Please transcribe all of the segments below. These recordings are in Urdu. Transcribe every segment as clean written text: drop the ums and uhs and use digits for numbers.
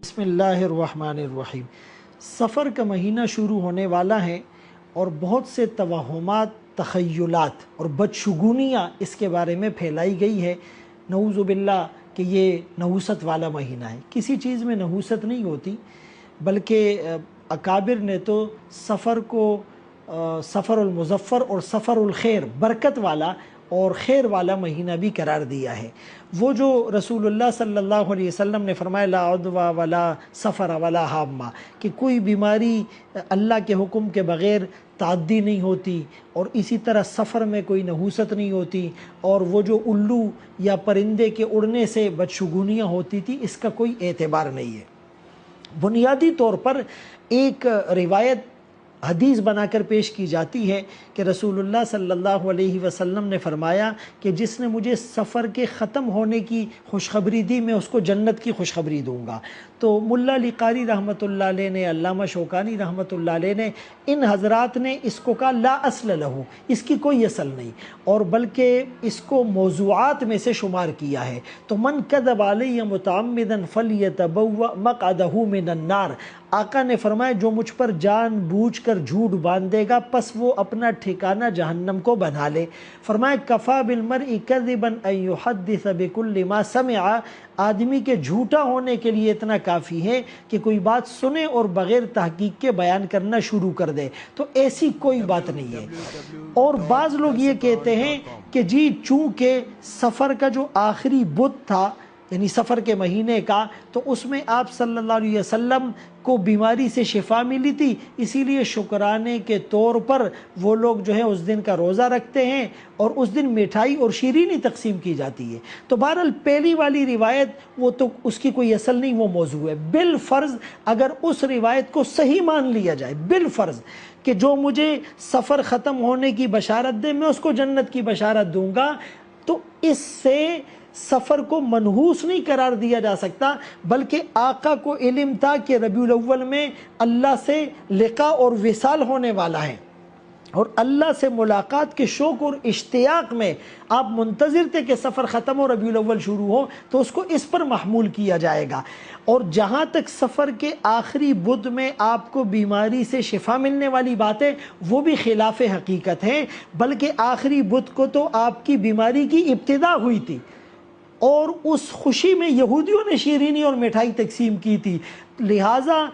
بسم اللہ الرحمن الرحیم۔ سفر کا مہینہ شروع ہونے والا ہے اور بہت سے توہمات، تخیلات اور بدشگونیاں اس کے بارے میں پھیلائی گئی ہے، نعوذ باللہ، کہ یہ نحوست والا مہینہ ہے۔ کسی چیز میں نحوست نہیں ہوتی، بلکہ اکابر نے تو سفر کو سفر المظفر اور سفر الخیر، برکت والا اور خیر والا مہینہ بھی قرار دیا ہے۔ وہ جو رسول اللہ صلی اللہ علیہ وسلم نے فرمایا لا عدوہ ولا سفر ولا حامہ، کہ کوئی بیماری اللہ کے حکم کے بغیر تعدی نہیں ہوتی، اور اسی طرح سفر میں کوئی نحوست نہیں ہوتی، اور وہ جو الو یا پرندے کے اڑنے سے بدشگونیاں ہوتی تھی، اس کا کوئی اعتبار نہیں ہے۔ بنیادی طور پر ایک روایت حدیث بنا کر پیش کی جاتی ہے کہ رسول اللہ صلی اللہ علیہ وسلم نے فرمایا کہ جس نے مجھے سفر کے ختم ہونے کی خوشخبری دی، میں اس کو جنت کی خوشخبری دوں گا۔ تو ملا علی قاری رحمۃ اللہ علیہ نے، علامہ شوکانی رحمۃ اللہ علیہ نے، ان حضرات نے اس کو کہا لا اصل لہو، اس کی کوئی اصل نہیں، اور بلکہ اس کو موضوعات میں سے شمار کیا ہے۔ تو من کذب علی متعمدا فلیتبوأ مقعدہ من النار، آقا نے فرمایا جو مجھ پر جان بوجھ کر جھوٹ باندھے گا، پس وہ اپنا ٹھکانہ جہنم کو بنا لے۔ فرمایا کفا بالمرء کذبا ان یحدث بکل ما سمع، آدمی کے جھوٹا ہونے کے لیے اتنا کافی ہے کہ کوئی بات سنے اور بغیر تحقیق کے بیان کرنا شروع کر دے، تو ایسی کوئی بات نہیں ہے۔ اور بعض لوگ یہ کہتے ہیں کہ جی چونکہ سفر کا جو آخری بدھ تھا، یعنی سفر کے مہینے کا، تو اس میں آپ صلی اللہ علیہ وسلم کو بیماری سے شفا ملی تھی، اسی لیے شکرانے کے طور پر وہ لوگ جو ہے اس دن کا روزہ رکھتے ہیں، اور اس دن مٹھائی اور شیرینی تقسیم کی جاتی ہے۔ تو بہرحال پہلی والی روایت وہ تو اس کی کوئی اصل نہیں، وہ موضوع ہے۔ بالفرض اگر اس روایت کو صحیح مان لیا جائے، بالفرض کہ جو مجھے سفر ختم ہونے کی بشارت دے، میں اس کو جنت کی بشارت دوں گا، تو اس سے سفر کو منحوس نہیں قرار دیا جا سکتا، بلکہ آقا کو علم تھا کہ ربیع الاول میں اللہ سے لقاء اور وصال ہونے والا ہے، اور اللہ سے ملاقات کے شوق اور اشتیاق میں آپ منتظر تھے کہ سفر ختم ہو، ربیع الاول شروع ہو، تو اس کو اس پر محمول کیا جائے گا۔ اور جہاں تک سفر کے آخری بدھ میں آپ کو بیماری سے شفا ملنے والی بات ہے، وہ بھی خلاف حقیقت ہے، بلکہ آخری بدھ کو تو آپ کی بیماری کی ابتدا ہوئی تھی، اور اس خوشی میں یہودیوں نے شیرینی اور مٹھائی تقسیم کی تھی۔ لہٰذا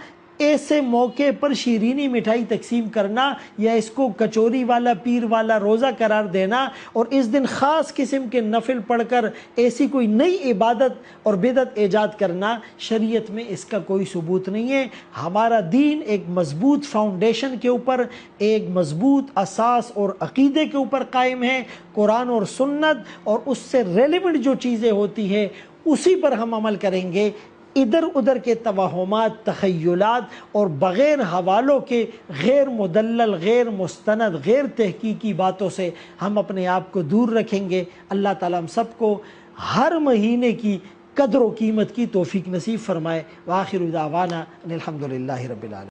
ایسے موقع پر شیرینی مٹھائی تقسیم کرنا یا اس کو کچوری والا پیر والا روزہ قرار دینا، اور اس دن خاص قسم کے نفل پڑھ کر ایسی کوئی نئی عبادت اور بدعت ایجاد کرنا، شریعت میں اس کا کوئی ثبوت نہیں ہے۔ ہمارا دین ایک مضبوط فاؤنڈیشن کے اوپر، ایک مضبوط اساس اور عقیدے کے اوپر قائم ہے، قرآن اور سنت، اور اس سے ریلیونٹ جو چیزیں ہوتی ہیں اسی پر ہم عمل کریں گے۔ ادھر ادھر کے توہمات، تخیلات اور بغیر حوالوں کے غیر مدلل، غیر مستند، غیر تحقیقی باتوں سے ہم اپنے آپ کو دور رکھیں گے۔ اللہ تعالیٰ ہم سب کو ہر مہینے کی قدر و قیمت کی توفیق نصیب فرمائے۔ وآخر دعوانا ان الحمد للہ رب العالمین۔